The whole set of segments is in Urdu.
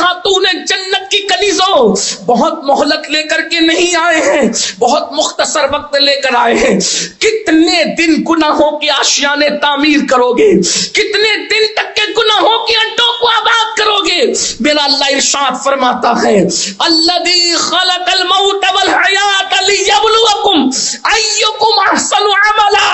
خاتون جنت کی کنیزوں، بہت مہلت لے کر کے نہیں آئے ہیں، بہت مختصر وقت لے کر آئے ہیں. کتنے دن گناہوں کی آشیانے تعمیر کرو گے؟ کتنے دن تک کے گناہوں کی اڈوں کو آباد کرو گے؟ میرا اللہ ارشاد فرماتا ہے الذی خلق الموت والحیات لیبلوکم ایکم احسن عملا.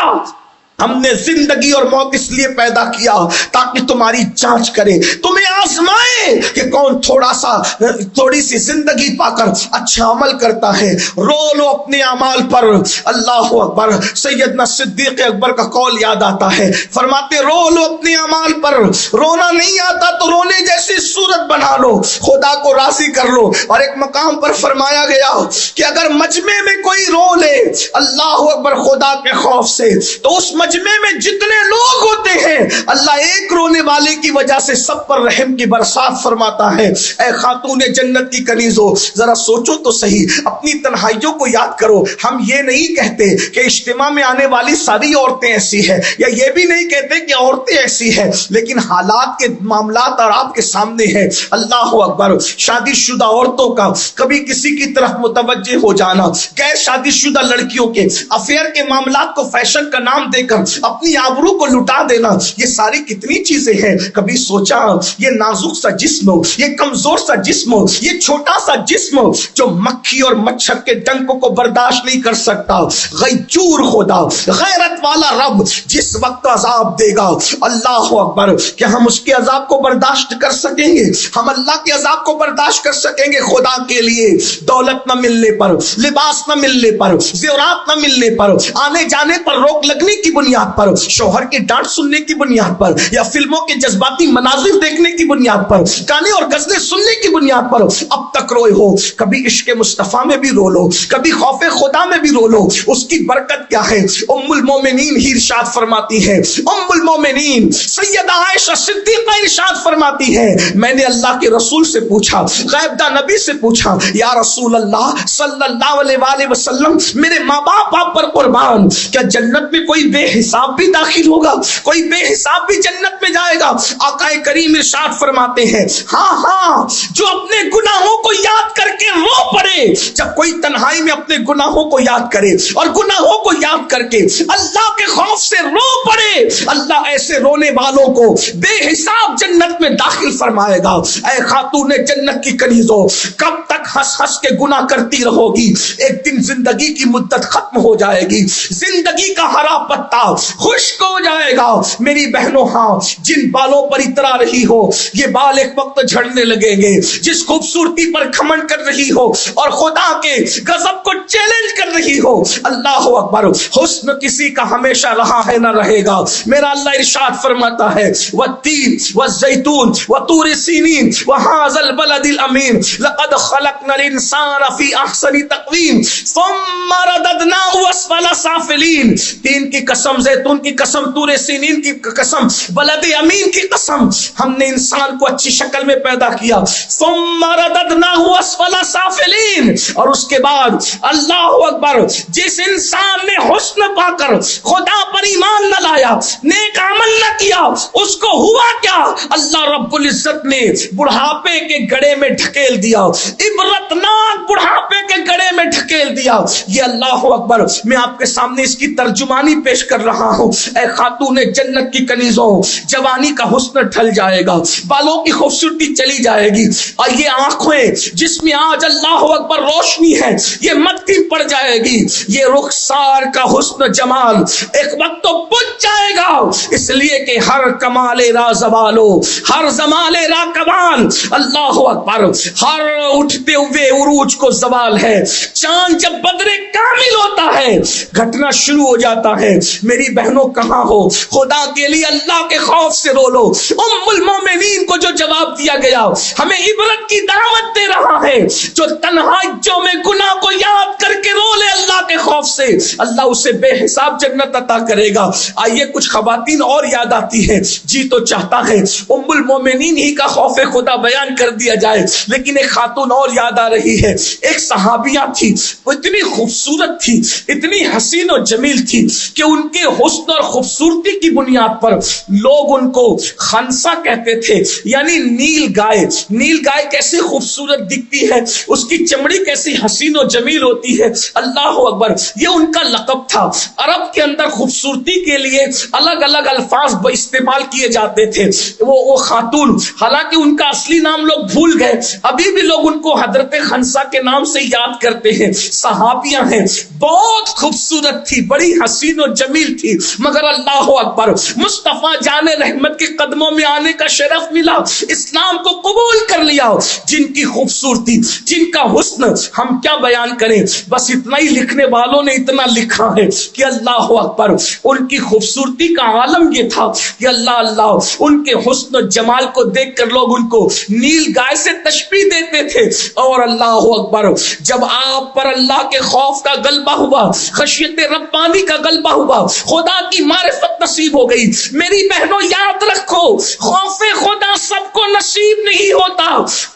ہم نے زندگی اور موت اس لیے پیدا کیا تاکہ تمہاری جانچ کرے، تمہیں آزمائے کہ کون تھوڑی سی زندگی پا کر اچھا عمل کرتا ہے. رو لو اپنے اعمال پر. اللہ اکبر. سیدنا صدیق اکبر کا قول یاد آتا ہے، فرماتے رو لو اپنے اعمال پر، رونا نہیں آتا تو رونے جیسی صورت بنا لو، خدا کو راضی کر لو. اور ایک مقام پر فرمایا گیا کہ اگر مجمع میں کوئی رو لے اللہ اکبر خدا کے خوف سے، تو اس مجمع میں جتنے لوگ ہوتے ہیں اللہ ایک رونے والے کی وجہ سے سب پر رحم کی برسات فرماتا ہے. اے خاتون جنت کی کنیزوں، ذرا سوچو تو صحیح، اپنی تنہائیوں کو یاد کرو. ہم یہ نہیں کہتے کہ اجتماع میں آنے والی ساری عورتیں ایسی ہیں، یا یہ بھی نہیں کہتے کہ عورتیں ایسی ہیں، لیکن حالات کے معاملات اور آپ کے سامنے ہیں. اللہ اکبر. شادی شدہ عورتوں کا کبھی کسی کی طرف متوجہ ہو جانا، غیر شادی شدہ لڑکیوں کے افیئر کے معاملات کو فیشن کا نام دے کر اپنی آبرو کو لٹا دینا، یہ ساری کتنی چیزیں ہیں. کبھی سوچا یہ نازک سا جسم، یہ کمزور سا جسم، یہ چھوٹا سا جسم جو مکھی اور مچھر کے ڈنکوں کو برداشت نہیں کر سکتا، غیور خدا، غیرت والا رب جس وقت عذاب دے گا اللہ اکبر، کیا ہم اس کے عذاب کو برداشت کر سکیں گے؟ ہم اللہ کے عذاب کو برداشت کر سکیں گے؟ خدا کے لیے دولت نہ ملنے پر، لباس نہ ملنے پر، زیورات نہ ملنے پر، آنے جانے پر روک لگنے کی بنیاد پر، شوہر کی ڈانٹ سننے کی بنیاد پر، یا فلموں کے جذباتی مناظر دیکھنے کی بنیاد پر، گانے اور غزلیں سننے کی بنیاد پر اب تک روئے ہو. کبھی عشق مصطفیٰ میں بھی رو لو، کبھی خوف خدا میں بھی رو لو. اس کی برکت کیا ہے؟ ام المومنین ہی ارشاد فرماتی ہے، ام المومنین سیدہ عائشہ صدیقہ ارشاد فرماتی ہے میں نے اللہ کے رسول سے پوچھا، غیب داں نبی سے پوچھا، یا رسول اللہ صلی اللہ علیہ وآلہ وسلم میرے ماں باپ آپ پر قربان، کیا جنت میں کوئی بے حساب بھی داخل ہوگا؟ کوئی بے حساب بھی جنت میں جائے گا؟ آقا کریم ارشاد فرماتے ہیں ہاں جو اپنے گناہوں کو یاد کر کے رو پڑے. جب کوئی تنہائی میں اپنے گناہوں کو یاد کرے اور گناہوں کو یاد کر کے اللہ کے خوف سے رو پڑے، اللہ ایسے رونے والوں کو بے حساب جنت میں داخل فرمائے گا. اے خاتون جنت کی کنیزوں، کب تک ہنس ہنس کے گناہ کرتی رہو گی؟ ایک دن زندگی کی مدت ختم ہو جائے گی، زندگی کا ہرا پتا خشک ہو جائے گا. میری بہنوں، ہاں جن بالوں پر اترا رہی ہو یہ بال ایک وقت جھڑنے لگیں گے. جس خوبصورتی پر گھمنڈ کر رہی ہو اور خدا کے غضب کو چیلنج کر رہی ہو، اللہ اکبر، حسن کسی کا ہمیشہ رہا ہے نہ رہے گا. میرا اللہ ارشاد فرماتا ہے والتین والزیتون وطور سینین وہذا البلد الامین لقد خلقنا الانسان فی احسن تقویم ثم رددناه اسفل سافلین. تین کی قسم، زیتون کی قسم، طور سینین کی قسم، بلد امین کی قسم، ہم نے انسان کو اچھی شکل میں پیدا کیا. ثم رددناه اسفل سافلین. اور اس کے بعد اللہ اکبر، جس انسان نے حسن پا کر خدا پر ایمان نہ لایا، نیک عمل نہ کیا، اس کو ہوا کیا؟ اللہ رب العزت نے بڑھاپے کے گڑھے میں ڈھکیل دیا، عبرتناک بڑھاپے کے گڑھے میں ڈھکیل دیا. یہ اللہ اکبر، میں آپ کے سامنے اس کی ترجمانی پیش کر رہا ہوں. اے خاتون جنت کی کنیزوں، جوانی کا حسن ڈھل جائے گا، بالوں کی خوبصورتی چلی جائے گی، اور یہ آنکھیں جس میں آج اللہ اکبر روشنی ہے یہ مٹی پڑ جائے گی. یہ رخسار کا حسن جمال ایک وقت تو بجھ جائے گا، اس لیے کہ ہر کمال را زوالو، ہر زمال را کمال، اللہ اکبر، ہر اٹھتے ہوئے عروج کو زوال ہے. چاند جب بدر کامل ہوتا ہے گھٹنا شروع ہو جاتا ہے. میری بہنوں کہاں ہو؟ خدا کے لیے اللہ کے خوف سے رو لو. ام المومنین کو جو جواب دیا گیا ہمیں عبرت کی دعوت دے رہا ہے. جو تنہائیوں میں گناہ کو یاد کر کے رو لے اللہ کے خوف سے، اللہ اسے بے حساب جنت عطا کرے گا. آئیے کچھ خواتین اور یاد آتی ہے، جی تو چاہتا ہے ام المومنین ہی کا خوف خدا بیان کر دیا جائے، لیکن ایک خاتون اور یاد آ رہی ہے. ایک صحابیہ تھی، وہ اتنی خوبصورت تھی، اتنی حسین و جمیل تھی کہ ان کے حسن اور خوبصورتی کی بنیاد پر لوگ ان کو خنسا کہتے تھے، یعنی نیل گائے۔ نیل گائے کیسے خوبصورت دکھتی ہے، اس کی چمڑی کیسی حسین و جمیل ہوتی ہے، اللہ اکبر، یہ ان کا لقب تھا۔ عرب کے اندر خوبصورتی کے لیے الگ الگ الفاظ استعمال کیے جاتے تھے۔ وہ خاتون، حالانکہ ان کا اصلی نام لوگ بھول گئے، ابھی بھی لوگ ان کو حضرت خنسا کے نام سے یاد کرتے ہیں۔ صحابیاں ہیں، بہت خوبصورت تھی، بڑی حسین و جمیل تھی، مگر اللہ اکبر، مصطفیٰ جان رحمت کے قدموں میں آنے کا شرف ملا، اسلام کو قبول کر لیا۔ جن کی خوبصورتی، جن کا حسن ہم کیا بیان کریں، بس اتنا ہی لکھنے والوں نے اتنا لکھا ہے کہ اللہ اکبر، ان کی خوبصورتی کا عالم یہ تھا کہ اللہ اللہ، ان کے حسن و جمال کو دیکھ کر لوگ ان کو نیل گائے سے تشبیہ دیتے تھے۔ اور اللہ اکبر، جب آپ پر اللہ کے خوف کا غلبہ ہوا، خشیت ربانی کا غلبہ ہوا، خدا کی معرفت نصیب ہو گئی، میری بہنوں یاد رکھو، خوف خدا سب کو نصیب نہیں ہوتا۔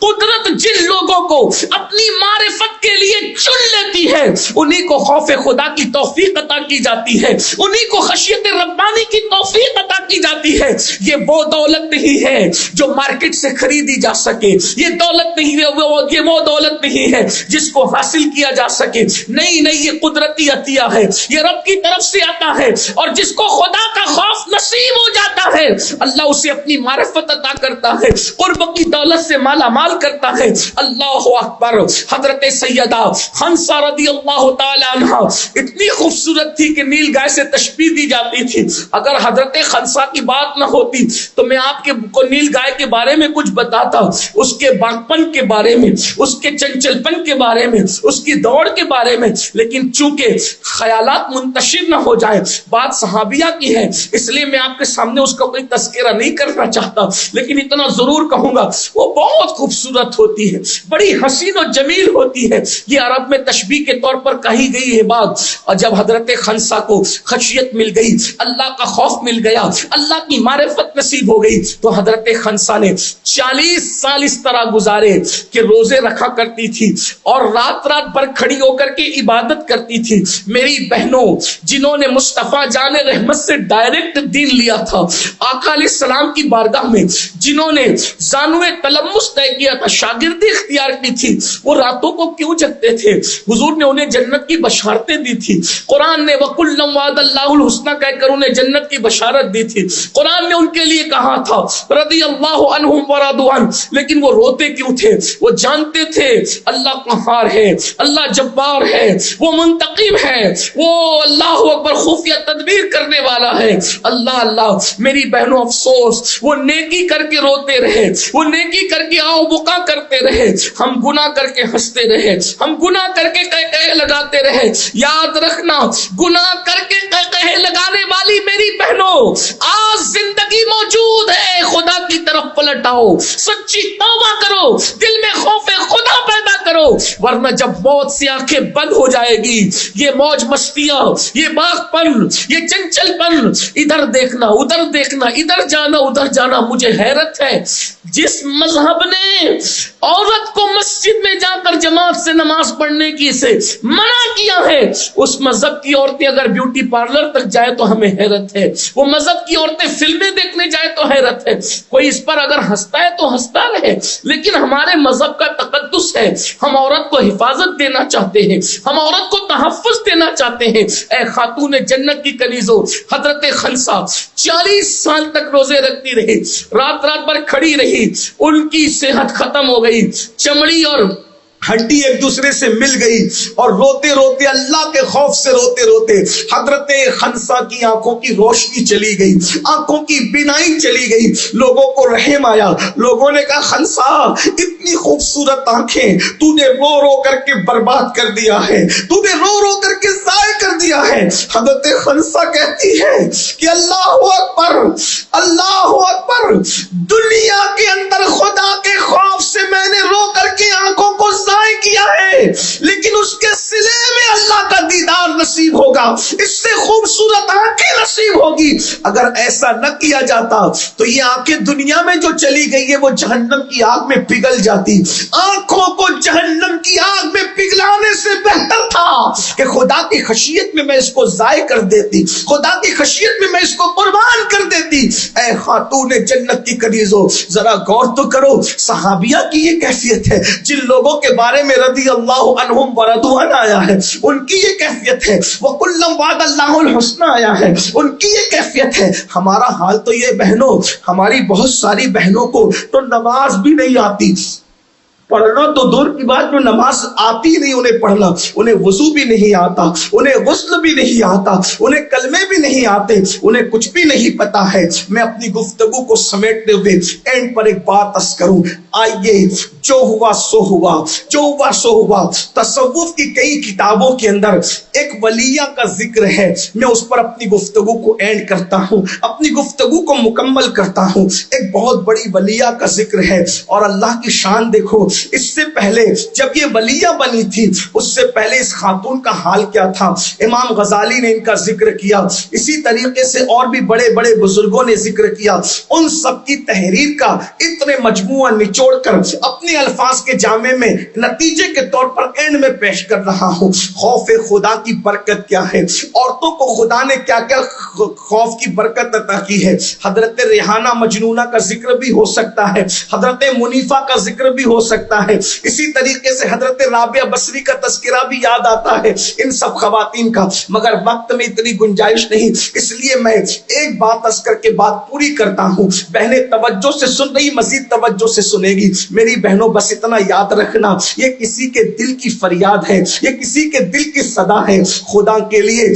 قدرت جن لوگوں کو اپنی معرفت کے لیے چن لیتی ہے، انہی کو خوف خدا کی توفیق عطا کی جاتی ہے، انہی کو خشیت ربانی کی توفیق عطا کی جاتی ہے۔ یہ وہ دولت نہیں ہے جو مارکیٹ سے خریدی جا سکے، یہ دولت نہیں ہے، یہ وہ دولت نہیں ہے جس کو حاصل کیا جا سکے، نہیں نہیں، یہ قدرتی عطیہ ہے، یہ رب کی طرف سے آتا ہے، اور جس کو خدا کا خوف نصیب ہو جاتا ہے، اللہ اسے اپنی معرفت عطا کرتا ہے، قرب کی دولت سے مالا مال کرتا ہے۔ اللہ اکبر، حضرت سیدہ خنسا رضی اللہ تعالی عنہ اتنی خوبصورت تھی کہ نیل گائے سے تشبیہ دی جاتی تھی۔ اگر حضرت خنسا کی بات نہ ہوتی تو میں آپ کو نیل گائے کے بارے میں کچھ بتاتا، اس کے باغپن کے بارے میں، اس کے چنچل پن کے بارے میں، اس کی دوڑ کے بارے میں، لیکن چونکہ خیالات منتشر نہ ہو جائے، بات صحابیہ کی ہے، اس لیے میں آپ کے سامنے اس کا کوئی تذکرہ نہیں کرنا چاہتا، لیکن اتنا ضرور کہوں گا، وہ بہت خوبصورت ہوتی ہے، بڑی حسین و جمیل ہوتی ہے۔ یہ عرب میں تشبیہ کے طور پر کہی گئی ہے بات۔ اور جب حضرت خنسا کو خشیت مل گئی، اللہ کا خوف مل گیا، اللہ کی معرفت نصیب ہو گئی، تو حضرت خنسا نے 40 سال اس طرح گزارے کہ روزے رکھا کرتی تھی اور رات رات بھر کھڑی ہو کر کے عبادت کرتی تھی۔ میری بہنوں، جنہوں نے مصطفیٰ جان رحمت سے ڈائریکٹ دین لیا تھا، آقا علیہ السلام کی بارگاہ میں جنہوں نے زانوے تلمس طے کیا تھا، شاگردی اختیار کی تھی، وہ راتوں کو کیوں جگتے تھے؟ حضور نے انہیں جنت کی بشارتیں دی تھی، قرآن نے وَكُلًّا وَعَدَ اللَّهُ الْحُسْنَى کہہ کر انہیں جنت کی بشارت دی تھی، قرآن نے ان کے لیے کہا تھا رضی اللہ عنہم ورضوا عنہ، لیکن وہ روتے کیوں تھے؟ وہ جانتے تھے اللہ قہار ہے، اللہ جبار ہے، وہ منتقم ہے، وہ اللہ اکبر خفیہ تدبیر کرنے والا ہے۔ اللہ اللہ، میری بہنوں افسوس، وہ نیکی کر کے روتے رہے، وہ نیکی کر کے آؤ بکا کرتے رہے، ہم گناہ کر کے ہنستے رہے، ہم گناہ کر کے قہقہے لگاتے رہے۔ یاد رکھنا، گناہ کر کے قہقہے لگانے والی میری بہنوں، آج زندگی موجود ہے، خدا کی طرف پلٹ آؤ، سچی توبہ کرو، دل میں خوف خدا پیدا کرو، ورنہ جب موت سے آنکھیں بند ہو جائے گی، یہ موج مستیاں، یہ باغ پن، یہ چنچل پن، ادھر دیکھنا ادھر دیکھنا، ادھر جانا ادھر جانا۔ مجھے حیرت ہے، جس مذہب نے عورت کو مسجد میں جا کر جماعت سے نماز پڑھنے کی سے منع کیا ہے، اس مذہب کی عورتیں اگر بیوٹی پارلر تک جائے تو ہمیں حیرت ہے، وہ مذہب کی عورتیں فلمیں دیکھنے جائے تو حیرت ہے۔ کوئی اس پر اگر ہنستا ہے تو ہنستا رہے، لیکن ہمارے مذہب کا تقدس ہے، ہم عورت کو حفاظت دینا چاہتے ہیں، ہم عورت کو تحفظ دینا چاہتے ہیں۔ اے خاتون جنت کی کنیزوں، حضرت خنسا 40 سال تک روزے رکھتی رہی، رات رات بھر کھڑی رہی، ان کی صحت ختم ہو گئی، چمڑی اور ہڈی ایک دوسرے سے مل گئی، اور روتے روتے، اللہ کے خوف سے روتے روتے حضرت خنسا کی آنکھوں کی روشنی چلی گئی، آنکھوں کی بینائی چلی گئی۔ لوگوں کو رحم آیا، لوگوں نے کہا خنسا اتنی خوبصورت آنکھیں تو نے رو رو کر کے برباد کر دیا ہے، تو نے رو رو کر کے ضائع کر دیا ہے۔ حضرت خنسا کہتی ہے کہ اللہ اکبر، اللہ اکبر، دنیا کے اندر خدا کے خوف سے میں نے رو کر کے آنکھوں کو ضائع کیا ہے، لیکن اس کے صلے میں اللہ کا دیدار نصیب ہوگا۔ ہوگا, اس سے خوبصورت آنکھیں نصیب ہوگی. اگر ایسا نہ کیا جاتا تو یہ آنکھیں دنیا میں جو چلی گئی ہے وہ جہنم کی آگ میں پگھل جاتی. آنکھوں کو جہنم کی آگ میں پگھلانے سے بہتر تھا کہ خدا کی خشیت میں اس کو ضائع کر دیتی, خدا کی خشیت میں اس کو قربان کر دیتی. اے خاتون جنت کی کنیزوں, ذرا غور تو کرو, صحابیہ کی یہ کیفیت ہے. جن لوگوں کے بارے میں رضی اللہ عنہم ورضوا عنہ آیا ہے ان کی یہ کیفیت ہے, وَكُلًّا وَعَدَ اللَّهُ الْحُسْنَى آیا ہے ان کی یہ کیفیت ہے. ہمارا حال تو یہ بہنوں, ہماری بہت ساری بہنوں کو تو نماز بھی نہیں آتی, پڑھنا تو دور کی بات, جو نماز آتی نہیں انہیں پڑھنا, انہیں وضو بھی نہیں آتا, انہیں غسل بھی نہیں آتا, انہیں کلمے بھی نہیں آتے, انہیں کچھ بھی نہیں پتا ہے. میں اپنی گفتگو کو سمیٹتے ہوئے اینڈ پر ایک بات عرض کروں. آئیے, جو ہوا سو ہوا, جو ہوا سو ہوا. تصوف کی کئی کتابوں کے اندر ایک ولیہ کا ذکر ہے, میں اس پر اپنی گفتگو کو اینڈ کرتا ہوں, اپنی گفتگو کو مکمل کرتا ہوں. ایک بہت بڑی ولیہ کا ذکر ہے اور اللہ کی شان دیکھو. اس سے پہلے جب یہ ولیہ بنی تھی اس سے پہلے اس خاتون کا حال کیا تھا. امام غزالی نے ان کا ذکر کیا, اسی طریقے سے اور بھی بڑے بڑے بزرگوں نے ذکر کیا. ان سب کی تحریر کا اتنے مجموعہ نچوڑ کر اپنے الفاظ کے جامع میں نتیجے کے طور پر اینڈ میں پیش کر رہا ہوں. خوف خدا کی برکت کیا ہے, عورتوں کو خدا نے کیا کیا خوف کی برکت عطا کی ہے. حضرت ریحانہ مجنونہ کا ذکر بھی ہو سکتا ہے, حضرت منیفہ کا ذکر بھی ہو سکتا ہے, اسی طریقے سے حضرت رابعہ بصری کا تذکرہ بھی یاد آتا ہے ان سب خواتین کا, مگر وقت میں اتنی گنجائش نہیں, اس لیے میں ایک بات عرض کر کے بات پوری کرتا ہوں. بہنیں توجہ سے سن رہی, مزید توجہ سے سنے گی. میری بہنوں بس اتنا یاد رکھنا, یہ کسی کے دل کی فریاد ہے, یہ کسی کے دل کی صدا ہے. خدا کے لیے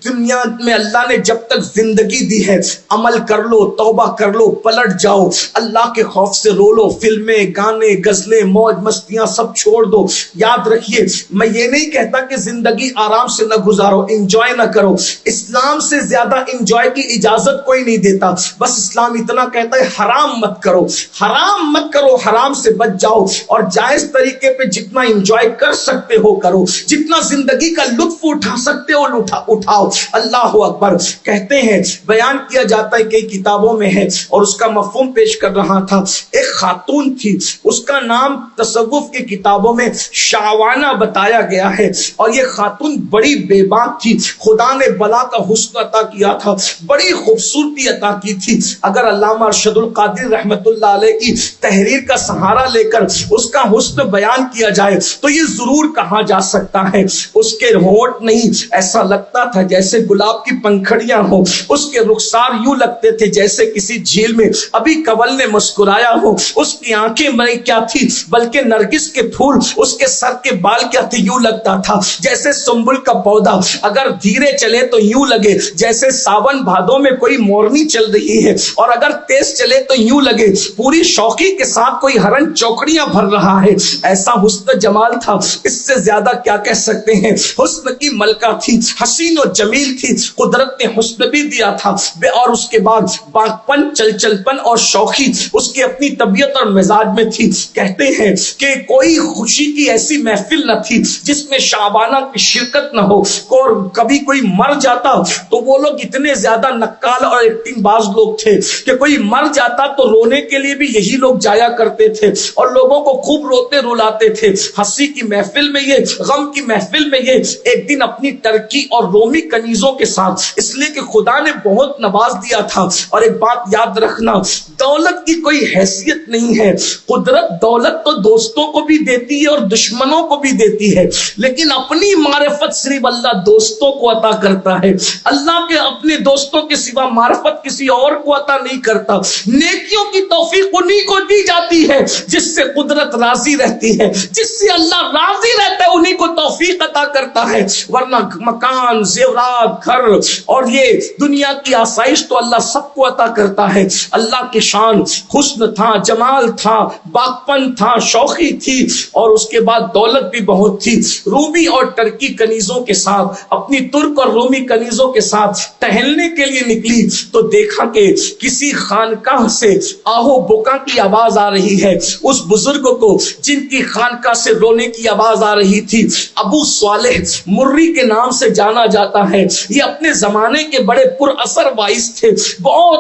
دنیا میں اللہ نے جب تک زندگی دی ہے عمل کر لو, توبہ کر لو, پلٹ جاؤ, اللہ کے خوف سے رو لو. فلمیں, گانے, غزلیں, موج مستیاں سب چھوڑ دو. یاد رکھیے, میں یہ نہیں کہتا کہ زندگی آرام سے نہ گزارو, انجوائے نہ کرو. اسلام سے زیادہ انجوائے کی اجازت کوئی نہیں دیتا. بس اسلام اتنا کہتا ہے حرام مت کرو, حرام مت کرو, حرام سے بچ جاؤ, اور جائز طریقے پہ جتنا انجوائے کر سکتے ہو کرو, جتنا زندگی کا لطف اٹھا سکتے ہو اٹھاؤ. اللہ اکبر. کہتے ہیں, بیان کیا جاتا ہے کئی کتابوں میں ہے, اور اس کا مفہوم پیش کر رہا تھا. ایک خاتون تھی, اس کا نام تصوف کی کتابوں میں شعوانہ بتایا گیا ہے, اور یہ خاتون بڑی بے باک تھی. خدا نے بلا کا حسن عطا کیا تھا, بڑی خوبصورتی عطا کی تھی. اگر علامہ ارشد القادری رحمت اللہ علیہ کی تحریر کا سہارا لے کر اس کا حسن بیان کیا جائے تو یہ ضرور کہا جا سکتا ہے. اس کے ہونٹ نہیں, ایسا لگتا تھا جیسے گلاب کی پنکھڑیاں ہوں. اس کے رخسار یوں لگتے تھے جیسے کسی جھیل میں ابھی کنول نے مسکرایا ہو. اس کی آنکھیں میں کیا تھی بلکہ نرگس کے پھول, اس کے سر کے بال کیا تھے, یوں لگتا تھا جیسے سنبل کا پودا. اگر دھیرے چلے تو یوں لگے جیسے ساون بھادوں میں کوئی مورنی چل رہی ہے, اور اگر تیز چلے تو یوں لگے پوری شوقی کے ساتھ کوئی ہرن چوکڑیاں بھر رہا ہے. ایسا حسن جمال تھا, اس سے زیادہ کیا کہہ سکتے ہیں. حسن کی ملکہ تھی, حسین و جمیل تھی, قدرت نے حسن بھی دیا تھا, اور اس کے بعد باغپن, چلچلپن اور شوخی اس کی اپنی طبیعت اور مزاج میں تھی. کہتے ہیں کہ کوئی خوشی کی ایسی محفل نہ تھی جس میں شعبانہ کی شرکت نہ ہو, اور کبھی کوئی مر جاتا تو وہ لوگ اتنے زیادہ نقال اور ایکٹنگ باز لوگ تھے کہ کوئی مر جاتا تو رونے کے لیے بھی یہی لوگ جایا کرتے تھے, اور لوگوں کو خوب روتے رلاتے تھے. ہنسی کی محفل میں یہ, غم کی محفل میں یہ, ایک دن اپنی ٹرکی اور رومی کنیزوں کے ساتھ, اس لیے کہ خدا نے بہت نواز دیا تھا. اور ایک بات یاد رکھنا, دولت کی کوئی حیثیت نہیں ہے. قدرت دولت تو دوستوں کو بھی دیتی ہے اور دشمنوں کو بھی دیتی ہے, لیکن اپنی معرفت صرف اللہ دوستوں کو عطا کرتا ہے. اللہ کے اپنے دوستوں کے سوا معرفت کسی اور کو عطا نہیں کرتا. نیکیوں کی توفیق انہی کو دی جاتی ہے جس سے قدرت راضی رہتی ہے, جس سے اللہ راضی رہتا ہے انہی کو توفیق عطا کرتا ہے. ورنہ مکان, زیورات, گھر اور یہ دنیا کی آسائش تو اللہ سب کو عطا کرتا ہے. اللہ کی شان حسن تھا، جمال تھا، باکپن تھا، شوخی تھی، اور اس کے بعد دولت بھی بہت تھی۔ رومی اور ٹرکی کنیزوں کے ساتھ، اپنی ترک اور رومی کنیزوں کے ساتھ ٹہلنے کے لیے نکلی تو دیکھا کہ کسی خانقاہ سے آہو بکا کی آواز آ رہی ہے۔ اس بزرگ کو جن کی خانقاہ سے رونے کی آواز آ رہی تھی ابو صالح مری کے نام سے جانا جاتا ہے۔ یہ اپنے زمانے کے بڑے پر اثر واعظ تھے، بہت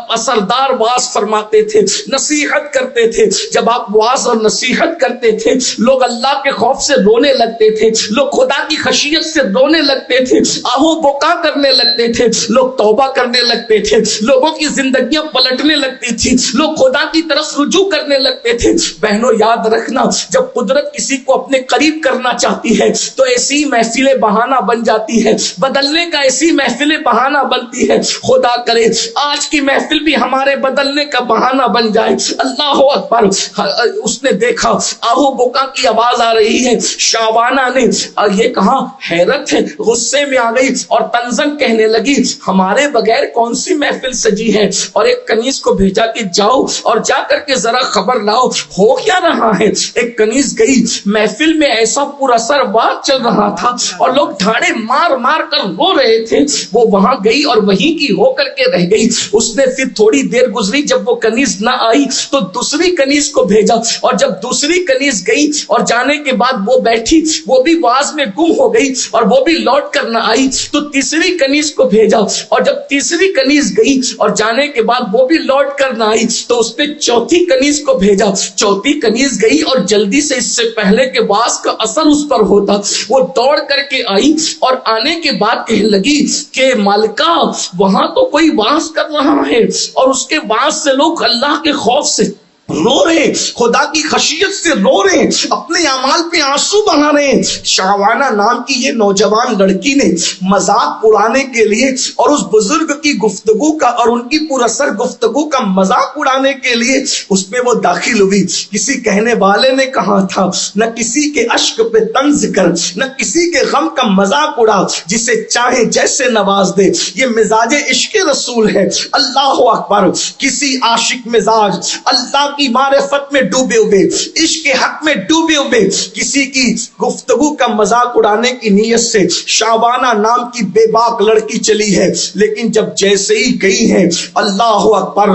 اثردار واعظ فرماتے تھے، نصیحت کرتے تھے۔ جب آپ واعظ اور نصیحت کرتے تھے لوگ اللہ کے خوف سے رونے لگتے تھے، لوگ خدا کی خشیت سے رونے لگتے تھے، آہو بکا کرنے لگتے تھے، لوگ توبہ کرنے لگتے تھے، لوگوں کی زندگیاں پلٹنے لگتی تھی، لوگ خدا کی طرف رجوع کرنے لگتے تھے۔ بہنوں یاد رکھنا، جب قدرت کسی کو اپنے قریب کرنا چاہتی ہے تو ایسی محفلیں بہانہ بن جاتی ہے، بدلنے کا ایسی محفلیں بہانہ بنتی ہے۔ خدا کرے آج کی محفل بھی ہمارے بدلنے کا بہانہ بن جائے۔ اللہ اکبر۔ اس نے دیکھا آہو بکا کی آواز آ رہی ہے۔ شعبانہ نے یہ کہا، حیرت ہے، غصے میں آ گئی اور طنزاً کہنے لگی ہمارے بغیر کون سی محفل سجی ہے، اور ایک کنیز کو بھیجا کہ جاؤ اور جا کر کے ذرا خبر لاؤ ہو کیا رہا ہے۔ ایک کنیز گئی، محفل میں ایسا پر اثر بات چل رہا تھا اور لوگ ڈھاڑے مار مار کر رو رہے تھے، وہ وہاں گئی اور وہیں کی ہو کر کے رہ گئی۔ اس نے پھر تھوڑی دیر گزری، جب وہ کنیز نہ آئی تو دوسری کنیز کو بھیجا، اور جب دوسری کنیز گئی اور جانے کے بعد وہ بیٹھی، وہ بھی واز میں گم ہو گئی اور وہ بھی لوٹ کر نہ آئی، تو تیسری کنیز کو بھیجا، اور جب تیسری کنیز گئی اور جانے کے بعد وہ بھی لوٹ کر نہ آئی تو اس نے چوتھی کنیز کو بھیجا۔ چوتھی کنیز گئی اور جلدی سے، اس سے پہلے کہ واز کا اثر اس پر ہوتا، وہ دوڑ کر کے آئی اور آنے کے بعد کہنے لگی کہ مالکہ وہاں تو کوئی واز کر رہا ہے اور اس کے واز سے لوگ اللہ کے خوف سے رو رہے، خدا کی خشیت سے رو رہے، اپنے اعمال پہ آنسو بہا رہے ہیں۔ شعبانہ نام کی یہ نوجوان لڑکی نے مذاق اڑانے کے لیے اور اس بزرگ کی گفتگو کا اور ان کی پر اثر گفتگو کا مذاق اڑانے کے لیے اس میں وہ داخل ہوئی۔ کسی کہنے والے نے کہا تھا، نہ کسی کے اشک پہ طنز کر، نہ کسی کے غم کا مذاق اڑا، جسے چاہے جیسے نواز دے۔ یہ مزاج عشق رسول ہے۔ اللہ اکبر۔ کسی عاشق مزاج اللہ کی معرفت میں ڈوبے ہوئے، عشق کے حق میں ڈوبے ہوئے کسی کی گفتگو کا مذاق اڑانے کی نیت سے شعبانہ نام کی بے باک لڑکی چلی ہے، لیکن جب جیسے ہی گئی ہے اللہ اکبر،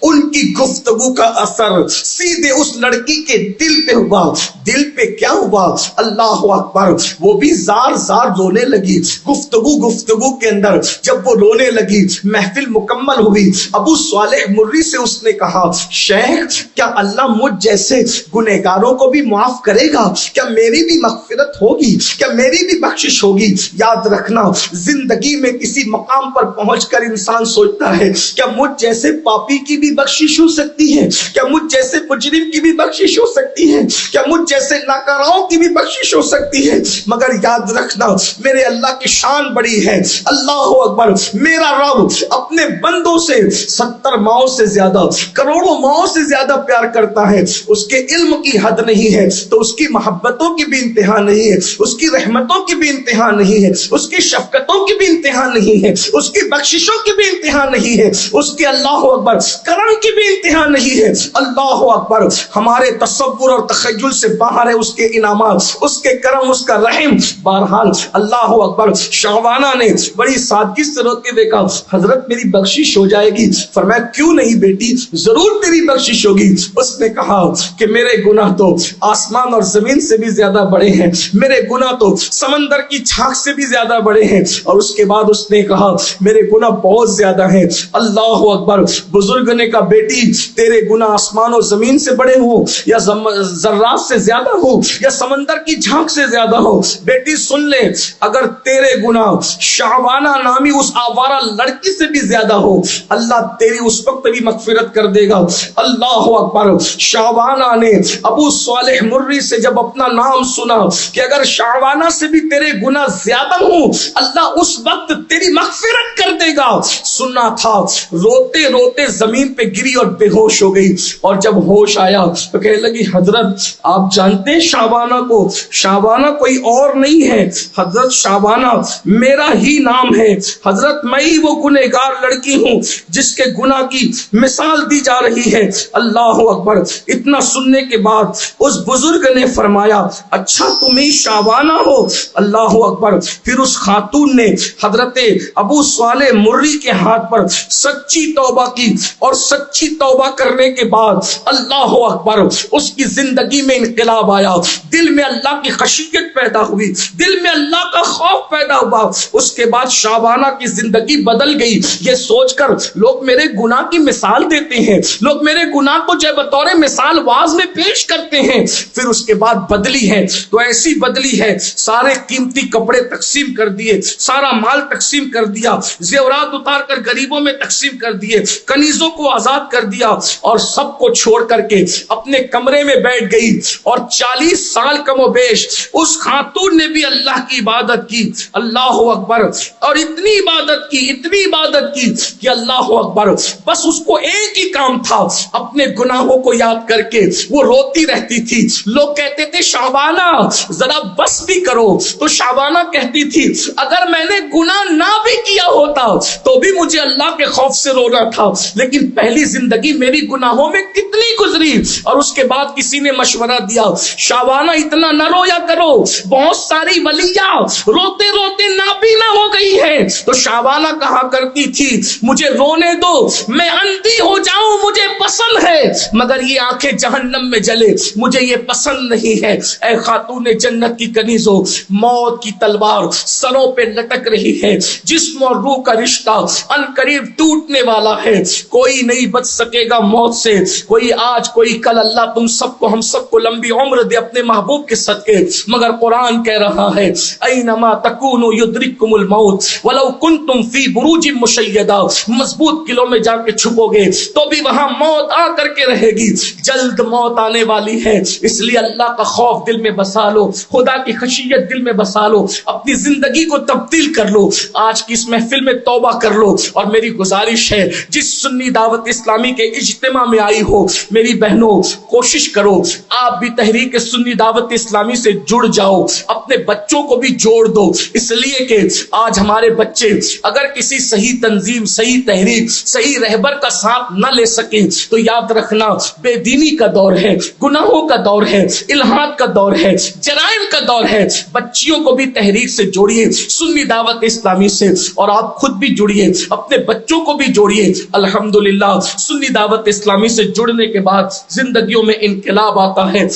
ان کی گفتگو کا اثر سیدھے اس لڑکی کے دل پہ ہوا۔ دل پہ کیا ہوا؟ اللہ اکبر، وہ بھی زار زار رونے لگی۔ گفتگو کے اندر جب وہ رونے لگی، محفل مکمل ہوئی۔ ابو صالح مری سے اس نے کہا، شیخ کیا اللہ مجھ جیسے گنہگاروں کو بھی معاف کرے گا؟ کیا میری بھی مغفرت ہوگی؟ کیا میری بھی بخشش ہوگی؟ یاد رکھنا، زندگی میں کسی مقام پر پہنچ کر انسان سوچتا ہے کیا مجھ جیسے پاپی کی بھی بخشش ہو سکتی ہے؟ کیا مجھ جیسے مجرم کی بھی بخشش ہو سکتی ہے؟ کیا مجھ جیسے ناکاراؤں کی بھی بخشش ہو سکتی ہے؟ مگر یاد رکھنا، میرے اللہ کی شان بڑی ہے۔ اللہ اکبر۔ میرا رب اپنے بندوں سے 70 ماؤں سے زیادہ، کروڑوں ماؤں سے زیادہ پیار کرتا ہے۔ اس کے علم کی حد نہیں ہے تو اس کی محبتوں کی بھی انتہا نہیں ہے، اس کی رحمتوں کی بھی انتہا نہیں ہے، اس کی شفقتوں کی بھی انتہا نہیں ہے، اس کی بخششوں کی بھی انتہا نہیں ہے، اس کے اللہ اکبر کرم کی بھی انتہا نہیں ہے۔ اللہ اکبر۔ ہمارے تصور اور تخیل سے باہر ہے اس کے انعامات، اس کے کرم، اس کا رحم۔ بہرحال اللہ اکبر، شعبانہ نے بڑی سادگی سے روتے ہوئے کہا، حضرت میری بخشش ہو جائے گی؟ فرمایا کیوں نہیں بیٹی، ضرور تیری بخشش ہوگی۔ اس نے کہا کہ میرے گناہ تو آسمان اور زمین سے بھی زیادہ بڑے ہیں، میرے گناہ تو سمندر کی چھاک سے بھی زیادہ بڑے ہیں۔ اور اس کے بعد اس نے کہا میرے گناہ بہت زیادہ ہیں۔ اللہ اکبر۔ بزرگ نے کہا بیٹی تیرے گناہ آسمان اور زمین سے بڑے ہو یا ذرات سے زیادہ ہو یا سمندر کی جھانک سے زیادہ ہو، بیٹی سن لے، اگر تیرے گناہ شعبانہ نامی اس آوارہ لڑکی سے بھی زیادہ ہو، اللہ تیری اس وقت بھی مغفرت کر دے گا۔ اللہ اکبر. شعبانہ نے ابو صالح مری سے جب اپنا نام سنا کہ اگر شعبانہ سے بھی تیرے گناہ زیادہ ہوں اللہ اس وقت تیری مغفرت کر دے گا، سننا تھا. روتے روتے زمین پہ گری اور بے ہوش ہو گئی، اور جب ہوش آیا تو کہنے لگی حضرت آپ جانتے ہیں شعبانہ کو؟ شعبانہ کوئی اور نہیں ہے حضرت، شعبانہ میرا ہی نام ہے حضرت، میں ہی وہ گنہگار لڑکی ہوں جس کے گناہ کی مثال دی جا رہی ہے. اللہ اکبر. اتنا سننے کے بعد اس بزرگ نے فرمایا اچھا تم ہی شعبانہ ہو؟ اللہ اکبر. پھر اس خاتون نے حضرت ابو صالح مری کے ہاتھ پر سچی توبہ کی، اور سچی توبہ کرنے کے بعد اللہ اکبر اس کی زندگی میں انقلاب آیا، دل میں اللہ کی خشیت پیدا ہوئی، دل میں اللہ کا خوف پیدا ہوا. اس کے بعد شعبانہ کی زندگی بدل گئی. یہ سوچ کر لوگ میرے گناہ کی مثال دیتے ہیں، لوگ میرے گناہ کو جو بطور مثال واز میں پیش کرتے ہیں. پھر اس کے بعد بدلی ہے تو ایسی بدلی ہے، سارے قیمتی کپڑے تقسیم کر دیے، سارا مال تقسیم کر دیا، زیورات اتار کر غریبوں میں تقسیم کر دیے، کنیزوں کو آزاد کر دیا، اور سب کو چھوڑ کر کے اپنے کمرے میں بیٹھ گئی. اور 40 سال کم و بیش اس خاتون نے بھی اللہ کی عبادت کی. اللہ اکبر. اور اتنی عبادت کی، اتنی عبادت کی کہ اللہ اکبر بس اس کو ایک ہی کام تھا، اپنے گناہوں کو یاد کر کے وہ روتی رہتی تھی. لوگ کہتے تھے شعبانہ ذرا بس بھی کرو، تو شعبانہ کہتی تھی اگر میں نے گناہ نہ بھی کیا ہوتا تو بھی مجھے اللہ کے خوف سے رونا تھا، لیکن پہلی زندگی میری گناہوں میں کتنی گزری. اور اس کے بعد کسی نے مشورہ دیا شعبانہ اتنا نہ رویا کرو، بہت ساری ولیاں روتے روتے نابینا ہو گئی ہے. تو شعبانہ کہا کرتی تھی مجھے رونے دو، میں اندھی ہو جاؤں مجھے پسند ہے، مگر یہ آنکھیں جہنم میں جلے مجھے یہ پسند نہیں ہے. اے خاتون جنت کی کنیزوں، موت کی تلوار سروں پہ لٹک رہی ہے، جسم اور روح کا رشتہ ان قریب ٹوٹنے والا ہے. کوئی نہیں بچ سکے گا موت سے، کوئی آج کوئی کل. اللہ تم سب کو، ہم سب کو لمبی عمر دے اپنے محبوب کے صدقے. مگر قرآن کہہ رہا ہے اینما تکونوا یدرککم الموت ولو کنتم فی بروج مشیدہ. مضبوط قلعوں میں جا کے چھپو گے تو بھی وہاں موت آ کر کے رہے گی. جلد موت آنے والی ہے، اس لیے اللہ کا خوف دل میں بسا لو، خدا کی خشیت دل میں بسا لو، اپنی زندگی کو تبدیل کر لو. آج کی اس محفل میں توبہ کر لو. اور میری گزارش ہے جس سنی دعوت اسلامی کے اجتماع میں آئی ہو میری بہنوں، کوشش کرو آپ بھی تحریک سنی دعوت اسلامی سے جڑ جاؤ، اپنے بچوں کو بھی جوڑ دو. اس لیے کہ آج ہمارے بچے اگر کسی صحیح تنظیم، صحیح تحریک، صحیح رہبر کا ساتھ نہ لے سکیں تو یاد رکھنا بے دینی کا دور ہے، گناہوں کا دور ہے، الحاد کا دور ہے، جرائم کا دور ہے. بچیوں کو بھی تحریک سے جوڑیے، سنی دعوت اسلامی سے، اور آپ خود بھی جڑیے، اپنے بچوں کو بھی جوڑیے. الحمدللہ سنی دعوت اسلامی سے جڑنے کے بعد زندگیوں میں انقلاب آتا ہے،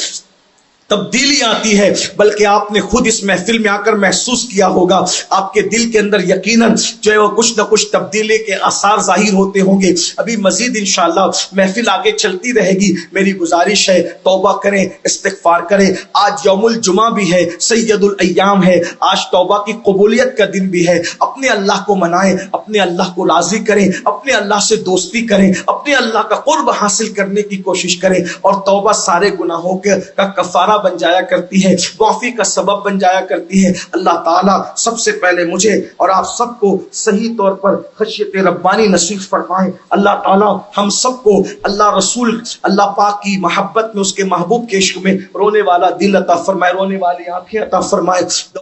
تبدیلی آتی ہے. بلکہ آپ نے خود اس محفل میں آ کر محسوس کیا ہوگا، آپ کے دل کے اندر یقیناً جو ہے وہ کچھ نہ کچھ تبدیلی کے آثار ظاہر ہوتے ہوں گے. ابھی مزید انشاءاللہ محفل آگے چلتی رہے گی. میری گزارش ہے توبہ کریں، استغفار کریں. آج یوم الجمعہ بھی ہے، سید الایام ہے، آج توبہ کی قبولیت کا دن بھی ہے. اپنے اللہ کو منائیں، اپنے اللہ کو راضی کریں، اپنے اللہ سے دوستی کریں، اپنے اللہ کا قرب حاصل کرنے کی کوشش کریں. اور توبہ سارے گناہوں کا کفارہ بن جایا کرتی ہے، معافی کا سبب بن جایا کرتی ہے. اللہ تعالیٰ سب سے پہلے مجھے اور آپ سب کو صحیح طور پر خشیت ربانی نصیب فرمائے. اللہ تعالیٰ ہم سب کو اللہ رسول اللہ پاک کی محبت میں، اس کے محبوب کے عشق میں رونے والا دل عطا فرمائے، رونے والی آنکھیں عطا فرمائے.